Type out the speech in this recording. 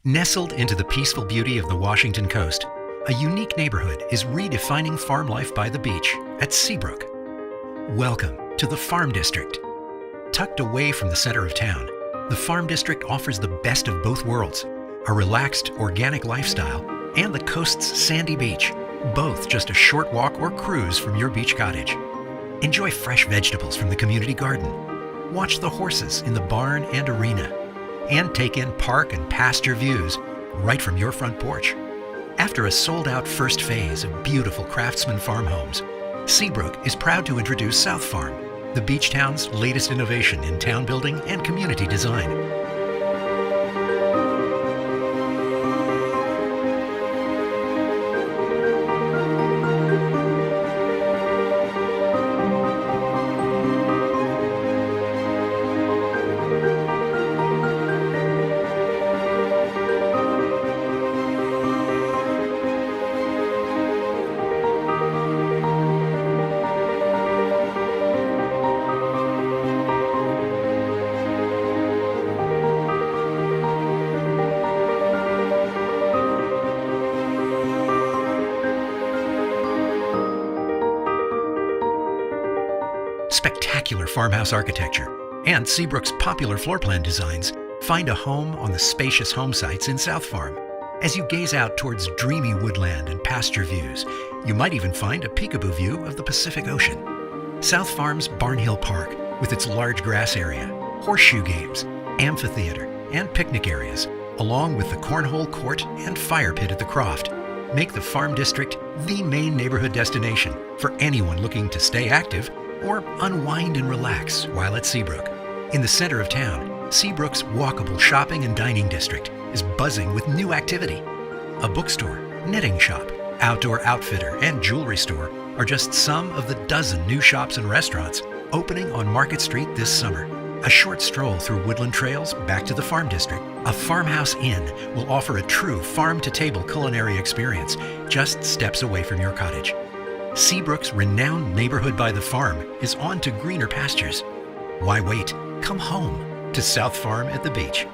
Nestled into the peaceful beauty of the Washington coast, a unique neighborhood is redefining farm life by the beach at Seabrook. Welcome to the Farm District. Tucked away from the center of town, the Farm District offers the best of both worlds, a relaxed, organic lifestyle and the coast's sandy beach, both just a short walk or cruise from your beach cottage. Enjoy fresh vegetables from the community garden. Watch the horses in the barn and arena, and take in park and pasture views right from your front porch. After a sold-out first phase of beautiful craftsman farm homes, Seabrook is proud to introduce South Farm, the beach town's latest innovation in town building and community design. Spectacular farmhouse architecture and Seabrook's popular floor plan designs find a home on the spacious home sites in South Farm. As you gaze out towards dreamy woodland and pasture views, you might even find a peekaboo view of the Pacific Ocean. South Farm's Barnhill Park, with its large grass area, horseshoe games, amphitheater, and picnic areas, along with the cornhole court and fire pit at the Croft, make the Farm District the main neighborhood destination for anyone looking to stay active or unwind and relax while at Seabrook. In the center of town, Seabrook's walkable shopping and dining district is buzzing with new activity. A bookstore, knitting shop, outdoor outfitter, and jewelry store are just some of the dozen new shops and restaurants opening on Market Street this summer. A short stroll through woodland trails back to the Farm District, a farmhouse inn will offer a true farm-to-table culinary experience just steps away from your cottage. Seabrook's renowned neighborhood by the farm is on to greener pastures. Why wait? Come home to South Farm at the beach.